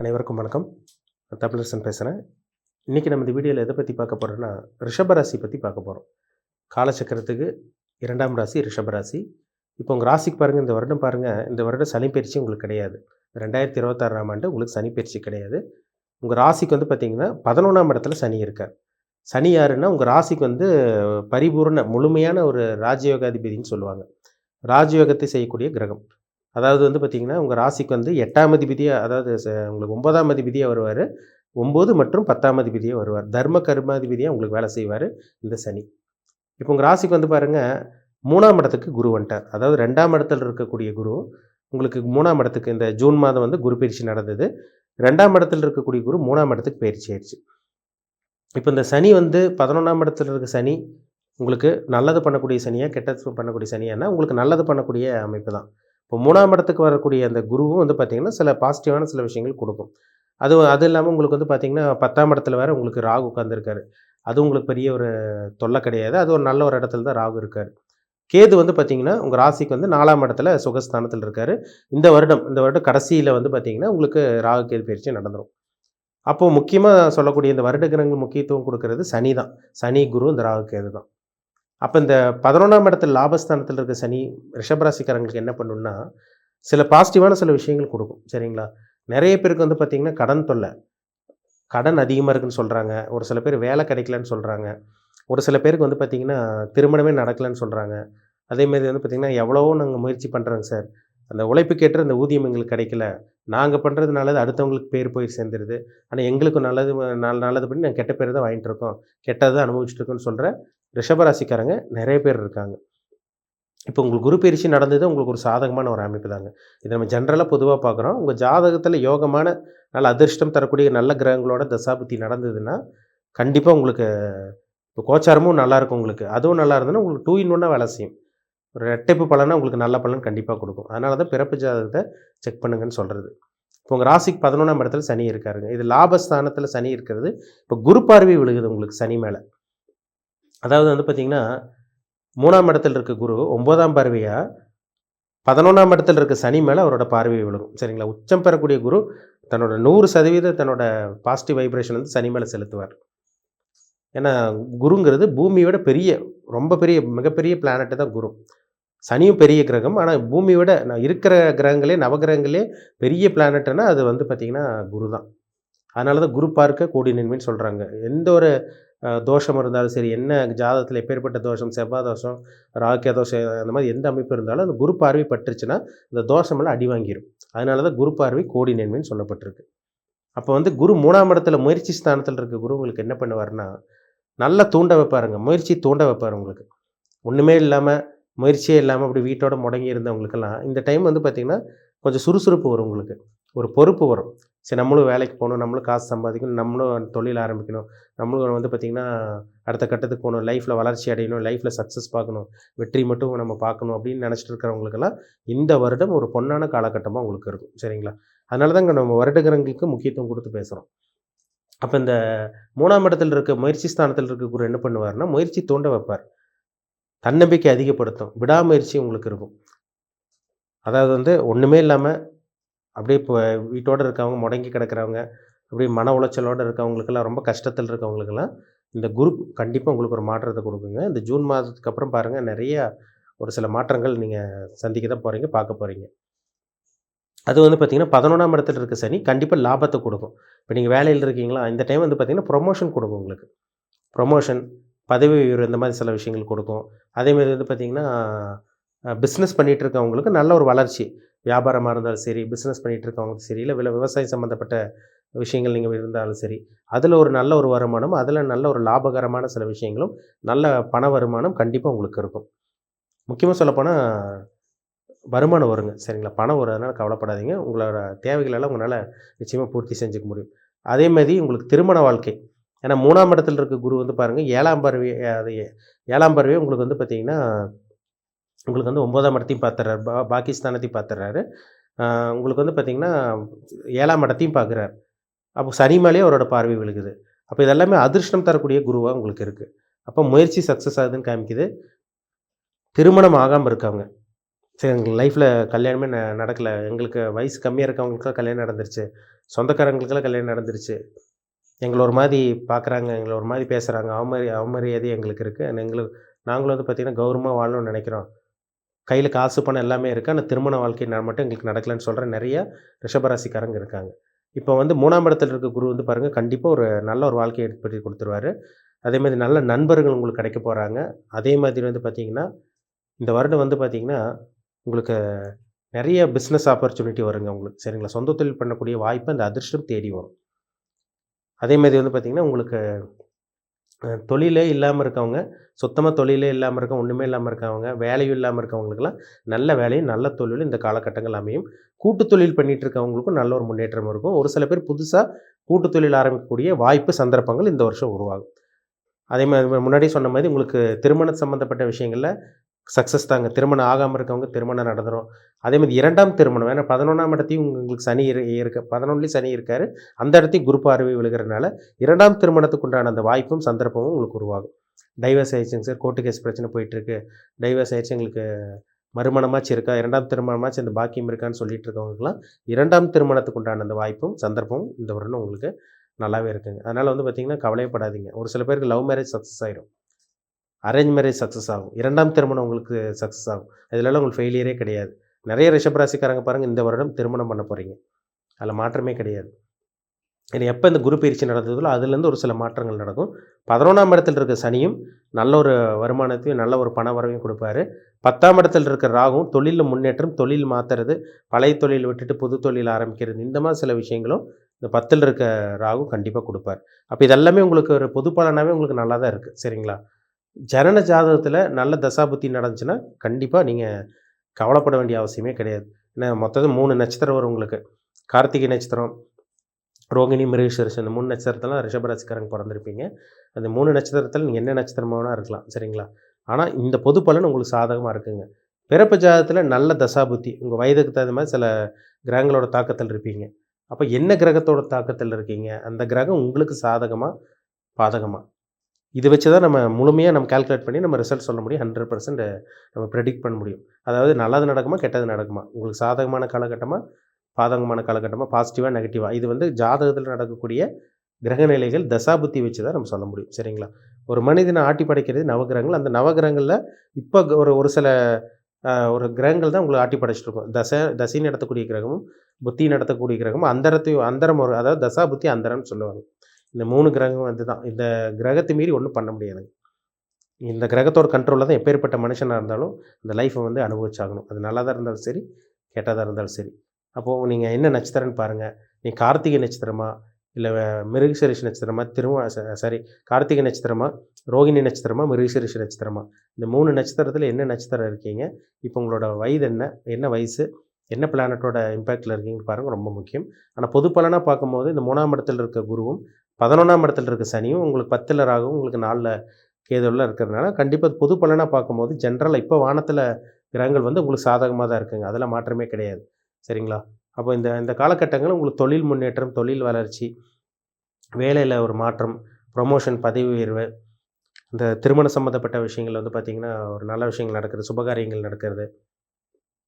அனைவருக்கும் வணக்கம். நான் தமிழரசன் பேசுகிறேன். இன்றைக்கி நம்ம இந்த வீடியோவில் எதை பற்றி பார்க்க போகிறோன்னா, ரிஷபராசி பற்றி பார்க்க போகிறோம். காலச்சக்கரத்துக்கு 2ஆம் ராசி ரிஷபராசி. இப்போ உங்கள் ராசிக்கு பாருங்கள், இந்த வருடம் பாருங்கள், இந்த வருடம் சனி பயிற்சி உங்களுக்கு கிடையாது. 2026ஆம் ஆண்டு உங்களுக்கு சனி பயிற்சி கிடையாது. உங்கள் ராசிக்கு வந்து பார்த்திங்கன்னா 11ஆம் இடத்துல சனி இருக்கார். சனி யாருன்னா, உங்கள் ராசிக்கு வந்து பரிபூர்ண முழுமையான ஒரு ராஜயோகாதிபதினு சொல்லுவாங்க. ராஜயோகத்தை செய்யக்கூடிய கிரகம். அதாவது வந்து பார்த்திங்கன்னா, உங்கள் ராசிக்கு வந்து 8ஆம் அதிபதியாக, அதாவது உங்களுக்கு 9ஆம் அதிபதியாக வருவார். 9 மற்றும் 10ஆம் அதிபதியாக வருவார். தர்ம கர்மாதிபதியாக உங்களுக்கு வேலை செய்வார் இந்த சனி. இப்போ உங்கள் ராசிக்கு வந்து பாருங்கள், 3ஆம் இடத்துக்கு குரு வந்துட்டார். அதாவது 2ஆம் இடத்துல இருக்கக்கூடிய குரு உங்களுக்கு 3ஆம் இடத்துக்கு இந்த ஜூன் மாதம் வந்து குரு பயிற்சி நடந்தது. 2ஆம் இடத்துல இருக்கக்கூடிய குரு 3ஆம் இடத்துக்கு பயிற்சி ஆயிடுச்சு. இப்போ இந்த சனி வந்து 11ஆம் இடத்துல இருக்க சனி உங்களுக்கு நல்லது பண்ணக்கூடிய சனியா, கெட்டது பண்ணக்கூடிய சனியானா, உங்களுக்கு நல்லது பண்ணக்கூடிய அமைப்பு தான். இப்போ 3ஆம் இடத்துக்கு வரக்கூடிய அந்த குருவும் வந்து பார்த்திங்கன்னா, சில பாசிட்டிவான சில விஷயங்கள் கொடுக்கும். அது இல்லாமல் உங்களுக்கு வந்து பார்த்திங்கன்னா, 10ஆம் இடத்துல வேறு உங்களுக்கு ராகு உட்காந்துருக்காரு. அது உங்களுக்கு பெரிய ஒரு தொல்லை கிடையாது. அது ஒரு நல்ல ஒரு இடத்துல தான் ராகு இருக்கார். கேது வந்து பார்த்திங்கன்னா, உங்கள் ராசிக்கு வந்து 4ஆம் இடத்துல சுகஸ்தானத்தில் இருக்கார். இந்த வருடம் கடைசியில் வந்து பார்த்திங்கன்னா, உங்களுக்கு ராகு கேது பயிற்சி நடந்துடும். அப்போது முக்கியமாக சொல்லக்கூடிய இந்த வருட கிரகங்கள் முக்கியத்துவம் கொடுக்கறது சனி தான். சனி, குரு, இந்த ராகு கேது தான். அப்போ இந்த 11ஆம் இடத்துல லாபஸ்தானத்தில் இருக்க சனி ரிஷபராசிக்காரங்களுக்கு என்ன பண்ணுன்னா, சில பாசிட்டிவான சில விஷயங்கள் கொடுக்கும். சரிங்களா? நிறைய பேருக்கு வந்து பார்த்திங்கன்னா, கடன் தொல்லை, கடன் அதிகமாக இருக்குன்னு சொல்கிறாங்க. ஒரு சில பேர் வேலை கிடைக்கலன்னு சொல்கிறாங்க. ஒரு சில பேருக்கு வந்து பார்த்திங்கன்னா, திருமணமே நடக்கலைன்னு சொல்கிறாங்க. அதேமாரி வந்து பார்த்திங்கன்னா, எவ்வளவோ நாங்கள் முயற்சி பண்ணுறோங்க சார், அந்த உழைப்புக்கேற்ற அந்த ஊதியம் எங்களுக்கு கிடைக்கல. நாங்கள் பண்ணுறது நல்லது அடுத்தவங்களுக்கு பேர் போய் சேர்ந்துருது. ஆனால் எங்களுக்கு நல்லது பண்ணி நாங்கள் கெட்ட பேர் தான் வாங்கிட்டு இருக்கோம், கெட்டது தான் அனுபவிச்சுட்டு இருக்கோம்னு சொல்கிற ரிஷபராசிக்காரங்க நிறைய பேர் இருக்காங்க. இப்போ உங்களுக்கு குரு பயிற்சி நடந்தது உங்களுக்கு ஒரு சாதகமான ஒரு அமைப்பு தாங்க. இதை நம்ம ஜென்ரலாக பொதுவாக பார்க்குறோம். உங்கள் ஜாதகத்தில் யோகமான நல்ல அதிர்ஷ்டம் தரக்கூடிய நல்ல கிரகங்களோட தசாபுத்தி நடந்ததுன்னா, கண்டிப்பாக உங்களுக்கு இப்போ கோச்சாரமும் நல்லாயிருக்கும் உங்களுக்கு. அதுவும் நல்லா இருந்ததுன்னா உங்களுக்கு 2 in 1 வேலை செய்யும். ஒரு ரெட்டைப்பு பலனா உங்களுக்கு நல்ல பலன் கண்டிப்பாக கொடுக்கும். அதனால தான் பிறப்பு ஜாதகத்தை செக் பண்ணுங்கன்னு சொல்கிறது. இப்போ உங்கள் ராசிக்கு 11ஆம் இடத்துல சனி இருக்காருங்க. இது லாபஸ்தானத்தில் சனி இருக்கிறது. இப்போ குரு பார்வை விழுகுது உங்களுக்கு சனி மேலே. அதாவது வந்து பார்த்திங்கன்னா, 3ஆம் இடத்துல இருக்க குரு 9ஆம் பார்வையாக 11ஆம் இடத்துல இருக்க சனி மேலே அவரோட பார்வை விழுகும். சரிங்களா? உச்சம் பெறக்கூடிய குரு தன்னோட 100% தன்னோட பாசிட்டிவ் வைப்ரேஷன் வந்து சனி மேலே செலுத்துவார். ஏன்னா குருங்கிறது பூமியோட ரொம்ப பெரிய மிகப்பெரிய பிளானட்டு தான் குரு. சனியும் பெரிய கிரகம். ஆனால் பூமியோட இருக்கிற கிரகங்களே நவகிரகங்களே பெரிய பிளானட்டுன்னா அது வந்து பார்த்திங்கன்னா குரு தான். அதனால தான் குரு பார்க்க கோடி நன்மைன்னு சொல்கிறாங்க. எந்த ஒரு தோஷம் இருந்தாலும் சரி, என்ன ஜாதகத்தில் எப்பேற்பட்ட தோஷம், செவ்வாய் தோஷம், ராகு தோஷம், அந்த மாதிரி எந்த அமைப்பு இருந்தாலும் அந்த குரு பார்வை பட்டுருச்சுன்னா இந்த தோஷமெல்லாம் அடி வாங்கிடும். அதனால தான் குரு பார்வை கோடி நன்மைன்னு சொல்லப்பட்டிருக்கு. அப்போ வந்து குரு 3ஆம் இடத்துல முயற்சி ஸ்தானத்தில் இருக்க குரு உங்களுக்கு என்ன பண்ணுவார்னா, நல்லா தூண்ட வைப்பாருங்க. முயற்சி தூண்ட வைப்பார் உங்களுக்கு. ஒன்றுமே இல்லாமல், முயற்சியே இல்லாமல் அப்படி வீட்டோட முடங்கி இருந்தவங்களுக்கெல்லாம் இந்த டைம் வந்து பார்த்திங்கன்னா, கொஞ்சம் சுறுசுறுப்பு வரும் உங்களுக்கு. ஒரு பொறுப்பு வரும். சரி, நம்மளும் வேலைக்கு போகணும், நம்மளும் காசு சம்பாதிக்கணும், நம்மளும் தொழில் ஆரம்பிக்கணும், நம்மளும் வந்து பார்த்திங்கன்னா அடுத்த கட்டத்துக்கு போகணும், லைஃப்பில் வளர்ச்சி அடையணும், லைஃப்பில் சக்ஸஸ் பார்க்கணும், வெற்றி மட்டும் நம்ம பார்க்கணும் அப்படின்னு நினச்சிட்டு இருக்கிறவங்களுக்கெல்லாம் இந்த வருடம் ஒரு பொன்னான காலகட்டமாக உங்களுக்கு இருக்கும். சரிங்களா? அதனால தான் இங்கே நம்ம வருட கிரகங்களுக்கு முக்கியத்துவம் கொடுத்து பேசுகிறோம். அப்போ இந்த 3ஆம் இடத்துல இருக்க முயற்சி ஸ்தானத்தில் இருக்க குரு என்ன பண்ணுவார்னா, முயற்சி தூண்ட வைப்பார். தன்னம்பிக்கை அதிகப்படுத்தும். விடாமுயற்சி உங்களுக்கு இருக்கும். அதாவது வந்து ஒன்றுமே இல்லாமல் அப்படியே இப்போ வீட்டோடு இருக்கவங்க, முடங்கி கிடக்கிறவங்க, அப்படியே மன உளைச்சலோடு இருக்கவங்களுக்கெல்லாம், ரொம்ப கஷ்டத்தில் இருக்கவங்களுக்கெல்லாம் இந்த குரு கண்டிப்பாக உங்களுக்கு ஒரு மாற்றத்தை கொடுக்குங்க. இந்த ஜூன் மாதத்துக்கு அப்புறம் பாருங்கள், நிறையா ஒரு சில மாற்றங்கள் நீங்கள் சந்திக்க தான் போகிறீங்க, பார்க்க போகிறீங்க. அது வந்து பார்த்திங்கன்னா 11ஆம் இடத்துல இருக்க சனி கண்டிப்பாக லாபத்தை கொடுக்கும். இப்போ நீங்கள் வேலையில் இருக்கீங்களா, இந்த டைம் வந்து பார்த்திங்கன்னா ப்ரொமோஷன் கொடுக்கும் உங்களுக்கு. ப்ரொமோஷன், பதவி உயர்வு, இந்த மாதிரி சில விஷயங்கள் கொடுக்கும். அதேமாதிரி வந்து பார்த்திங்கன்னா பிஸ்னஸ் பண்ணிகிட்டு இருக்கவங்களுக்கு நல்ல ஒரு வளர்ச்சி. வியாபாரமாக இருந்தாலும் சரி, பிஸ்னஸ் பண்ணிகிட்டு இருக்கவங்களுக்கும் சரி, இல்லை விவசாயம் சம்மந்தப்பட்ட விஷயங்கள் நீங்கள் இருந்தாலும் சரி, அதில் ஒரு நல்ல ஒரு வருமானம், அதில் நல்ல ஒரு லாபகரமான சில விஷயங்களும், நல்ல பண வருமானம் கண்டிப்பாக உங்களுக்கு இருக்கும். முக்கியமாக சொல்லப்போனால் வருமானம் வருங்க. சரிங்களா? பணம் வரும். அதனால் கவலைப்படாதீங்க. உங்களோட தேவைகளெல்லாம் உங்களால் நிச்சயமாக பூர்த்தி செஞ்சுக்க முடியும். அதேமாதிரி உங்களுக்கு திருமண வாழ்க்கை, ஏன்னா 3ஆம் இடத்துல இருக்க குரு வந்து பாருங்கள் 7ஆம் பார்வை, அது 7ஆம் பார்வை உங்களுக்கு வந்து பார்த்திங்கன்னா, உங்களுக்கு வந்து 9ஆம் இடத்தையும் பார்த்துறாரு, பாக்கி ஸ்தானத்தையும் பார்த்துறாரு. உங்களுக்கு வந்து பார்த்திங்கன்னா 7ஆம் இடத்தையும் பார்க்குறாரு. அப்போ சனி மேலேயே அவரோட பார்வை விழுகுது. அப்போ இதெல்லாமே அதிர்ஷ்டம் தரக்கூடிய குருவாக உங்களுக்கு இருக்குது. அப்போ முயற்சி சக்ஸஸ் ஆகுதுன்னு காமிக்குது. திருமணம் ஆகாமல் இருக்கவங்க, சரி எங்கள் லைஃப்பில் கல்யாணமே நடக்கலை, எங்களுக்கு வயசு கம்மியாக இருக்கவங்களுக்குலாம் கல்யாணம் நடந்துருச்சு, சொந்தக்காரங்களுக்கெல்லாம் கல்யாணம் நடந்துருச்சு, எங்களை ஒரு மாதிரி பார்க்குறாங்க, எங்களை ஒரு மாதிரி பேசுகிறாங்க, அவமரியாதை எங்களுக்கு இருக்குது, நாங்களும் வந்து பார்த்திங்கன்னா கௌரவமாக வாழணும்னு நினைக்கிறோம், கையில் காசு பணம் எல்லாமே இருக்குது, ஆனால் திருமண வாழ்க்கை மட்டும் எங்களுக்கு நடக்கலைன்னு சொல்கிற நிறைய ரிஷபராசிக்காரங்க இருக்காங்க. இப்போ வந்து 3ஆம் இடத்துல இருக்க குரு வந்து பாருங்கள், கண்டிப்பாக ஒரு நல்ல ஒரு வாழ்க்கையை ஏற்படுத்தி கொடுத்துருவாரு. அதேமாதிரி நல்ல நண்பர்கள் உங்களுக்கு கிடைக்க போகிறாங்க. அதே மாதிரி வந்து பார்த்திங்கன்னா இந்த வருடம் வந்து பார்த்திங்கன்னா உங்களுக்கு நிறைய பிஸ்னஸ் ஆப்பர்ச்சுனிட்டி வருங்க உங்களுக்கு, சரிங்களா? சொந்த தொழில் பண்ணக்கூடிய வாய்ப்பு, அந்த அதிர்ஷ்டம் தேடி வரும். அதேமாதிரி வந்து பார்த்திங்கன்னா உங்களுக்கு தொழிலே இல்லாமல் இருக்கவங்க, சுத்தமாக தொழிலே இல்லாமல் இருக்கவங்க, ஒன்றுமே இல்லாமல் இருக்கவங்க, வேலையும் இல்லாமல் இருக்கவங்களுக்கெல்லாம் நல்ல வேலையும், நல்ல தொழிலும் இந்த காலகட்டங்கள் அமையும். கூட்டு தொழில் பண்ணிகிட்டு இருக்கவங்களுக்கும் நல்ல ஒரு முன்னேற்றம் இருக்கும். ஒரு சில பேர் புதுசாக கூட்டு தொழில் ஆரம்பிக்கக்கூடிய வாய்ப்பு, சந்தர்ப்பங்கள் இந்த வருஷம் உருவாகும். அதேமாதிரி முன்னாடியே சொன்ன மாதிரி உங்களுக்கு திருமணம் சம்மந்தப்பட்ட விஷயங்களில் சக்ஸஸ் தாங்க. திருமணம் ஆகாமல் இருக்கவங்க திருமணம் நடந்துரும். அதேமாதிரி 2ஆம் திருமணம், ஏன்னா 11ஆம் இடத்தையும் உங்களுக்கு சனி இருக்கு, 11லேயும் சனி இருக்கார், அந்த இடத்தையும் குரு பார்வை விழுகிறனால 2ஆம் திருமணத்துக்கு உண்டான அந்த வாய்ப்பும் சந்தர்ப்பமும் உங்களுக்கு உருவாகும். டைவர்ஸ் ஆயிடுச்சுங்க சார், கோர்ட்டு கேஸ் பிரச்சனை போயிட்டுருக்கு, டைவர்ஸ் ஆயிடுச்சு, எங்களுக்கு மறுமணமாச்சு இருக்கா, 2ஆம் திருமணமாச்சு அந்த பாக்கியம் இருக்கான்னு சொல்லிட்டு இருக்கவங்களுக்குலாம் 2ஆம் திருமணத்துக்கு உண்டான அந்த வாய்ப்பும் சந்தர்ப்பமும் இந்த வருடம் உங்களுக்கு நல்லாவே இருக்குங்க. அதனால் வந்து பார்த்திங்கன்னா கவலைப்படாதீங்க. ஒரு சில பேருக்கு லவ் மேரேஜ் சக்ஸஸ் ஆயிரும், அரேஞ்ச் மேரேஜ் சக்ஸஸ் ஆகும், 2ஆம் திருமணம் உங்களுக்கு சக்ஸஸ் ஆகும். இதிலெல்லாம் உங்களுக்கு ஃபெயிலியரே கிடையாது. நிறைய ரிஷபராசிக்காரங்க பாருங்கள் இந்த வருடம் திருமணம் பண்ண போகிறீங்க, அதில் மாற்றமே கிடையாது. ஏன்னா எப்போ இந்த குரு பயிற்சி நடந்ததோ அதுலேருந்து ஒரு சில மாற்றங்கள் நடக்கும். 11ஆம் இடத்தில் இருக்க சனியும் நல்ல ஒரு வருமானத்தையும் நல்ல ஒரு பண வரவையும் கொடுப்பாரு. 10ஆம் இடத்தில் இருக்கிற ராகும் தொழிலில் முன்னேற்றம், தொழில் மாற்றுறது, பழைய தொழில் விட்டுட்டு புது தொழில் ஆரம்பிக்கிறது, இந்த மாதிரி சில விஷயங்களும் இந்த 10ல் இருக்க ராகு கண்டிப்பாக கொடுப்பார். அப்போ இதெல்லாமே உங்களுக்கு ஒரு பொது பலனாகவே உங்களுக்கு நல்லா தான் இருக்குது, சரிங்களா? ஜனன ஜாதகத்தில் நல்ல தசாபுத்தி நடந்துச்சுன்னா கண்டிப்பாக நீங்கள் கவலைப்பட வேண்டிய அவசியமே கிடையாது. ஏன்னா மொத்தம் 3 நட்சத்திரம் வரும் உங்களுக்கு. கார்த்திகை நட்சத்திரம், ரோகிணி, மிருகசீரிஷம், இந்த 3 நட்சத்திரத்தெல்லாம் ரிஷபராசிக்காரங்க பிறந்திருப்பீங்க. அந்த 3 நட்சத்திரத்தில் நீங்கள் என்ன நட்சத்திரமாக வேணால் இருக்கலாம், சரிங்களா? ஆனால் இந்த பொது பலன் உங்களுக்கு சாதகமாக இருக்குங்க. பிறப்பு ஜாதகத்தில் நல்ல தசாபுத்தி, உங்கள் வயதுக்கு தகுந்த மாதிரி சில கிரகங்களோட தாக்கத்தில் இருப்பீங்க. அப்போ என்ன கிரகத்தோட தாக்கத்தில் இருக்கீங்க, அந்த கிரகம் உங்களுக்கு சாதகமாக பாதகமாக, இதை வச்சு தான் நம்ம முழுமையாக நம்ம கால்குலேட் பண்ணி நம்ம ரிசல்ட் சொல்ல முடியும். 100% நம்ம ப்ரெடிக்ட் பண்ண முடியும். அதாவது நல்லது நடக்குமா, கெட்டது நடக்குமா, உங்களுக்கு சாதகமான காலகட்டமாக, பாதகமான காலகட்டமாக, பாசிட்டிவாக, நெகட்டிவாக, இது வந்து ஜாதகத்தில் நடக்கக்கூடிய கிரகநிலைகள் தசாபுத்தி வச்சு தான் நம்ம சொல்ல முடியும், சரிங்களா? ஒரு மனிதனை ஆட்டி படைக்கிறது நவகிரகங்கள். அந்த நவகிரகங்களில் இப்போ ஒரு சில ஒரு கிரகங்கள் தான் உங்களுக்கு ஆட்டி படைச்சிட்ருக்கும். தசை நடத்தக்கூடிய கிரகமும், புத்தி நடத்தக்கூடிய கிரகமும், அந்தரம் ஒரு, அதாவது தசாபுத்தி அந்தரம்னு சொல்லுவாங்க. இந்த 3 கிரகம் வந்து தான். இந்த கிரகத்தை மீறி ஒன்றும் பண்ண முடியாதுங்க. இந்த கிரகத்தோட கண்ட்ரோலில் தான் எப்பேற்பட்ட மனுஷனாக இருந்தாலும் இந்த லைஃப்பை வந்து அனுபவிச்சாகணும். அது நல்லதாக இருந்தாலும் சரி, கெட்டதாக இருந்தாலும் சரி. அப்போது நீங்கள் என்ன நட்சத்திரம்னு பாருங்கள். நீ கார்த்திகை நட்சத்திரமா, இல்லை மிருகசீரிஷ நட்சத்திரமா, கார்த்திகை நட்சத்திரமா, ரோகிணி நட்சத்திரமா, மிருகசீரிஷ நட்சத்திரமா, இந்த 3 நட்சத்திரத்தில் என்ன நட்சத்திரம் இருக்கீங்க, இப்போ உங்களோட வயது என்ன, என்ன வயசு, என்ன பிளானட்டோட இம்பேக்டில் இருக்கீங்கன்னு பாருங்கள், ரொம்ப முக்கியம். ஆனால் பொது பலனாக பார்க்கும்போது இந்த 3ஆம் இடத்தில் இருக்க குருவும் 11ஆம் இடத்துல இருக்க சனியும் உங்களுக்கு 10ல் ராகவும் உங்களுக்கு 4ல் கேதுவில் இருக்கிறதுனால கண்டிப்பாக பொது பலனாக பார்க்கும்போது ஜென்ரலாக இப்போ வானத்தில் கிரகங்கள் வந்து உங்களுக்கு சாதகமாக தான் இருக்குங்க, அதெல்லாம் மாற்றமே கிடையாது, சரிங்களா? அப்போ இந்த இந்த காலகட்டங்களில் உங்களுக்கு தொழில் முன்னேற்றம், தொழில் வளர்ச்சி, வேலையில் ஒரு மாற்றம், ப்ரொமோஷன், பதவி உயர்வு, இந்த திருமணம் சம்மந்தப்பட்ட விஷயங்கள் வந்து பார்த்திங்கன்னா ஒரு நல்ல விஷயங்கள் நடக்கிறது, சுபகாரியங்கள் நடக்கிறது,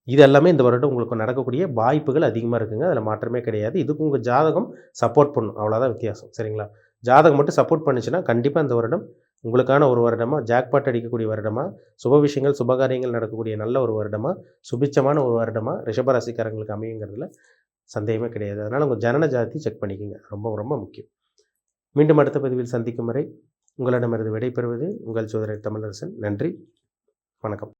இது எல்லாமே இந்த வருடம் உங்களுக்கு நடக்கக்கூடிய வாய்ப்புகள் அதிகமாக இருக்குங்க, அதில் மாற்றமே கிடையாது. இதுக்கு உங்கள் ஜாதகம் சப்போர்ட் பண்ணும், அவ்வளோதான் வித்தியாசம், சரிங்களா? ஜாதகம் மட்டும் சப்போர்ட் பண்ணிச்சுன்னா கண்டிப்பாக இந்த வருடம் உங்களுக்கான ஒரு வருடமாக, ஜாக்பாட் அடிக்கக்கூடிய வருடமாக, சுப விஷயங்கள், சுபகாரியங்கள் நடக்கக்கூடிய நல்ல ஒரு வருடமாக, சுபிட்சமான ஒரு வருடமாக ரிஷபராசிக்காரங்களுக்கு அமையுங்கிறதுல சந்தேகமே கிடையாது. அதனால் உங்கள் ஜனன ஜாதி செக் பண்ணிக்கோங்க, ரொம்ப ரொம்ப முக்கியம். மீண்டும் அடுத்த பதிவில் சந்திக்கும் வரை உங்களிடமிருந்து விடைபெறுவது உங்கள் சோதரர் தமிழரசன். நன்றி, வணக்கம்.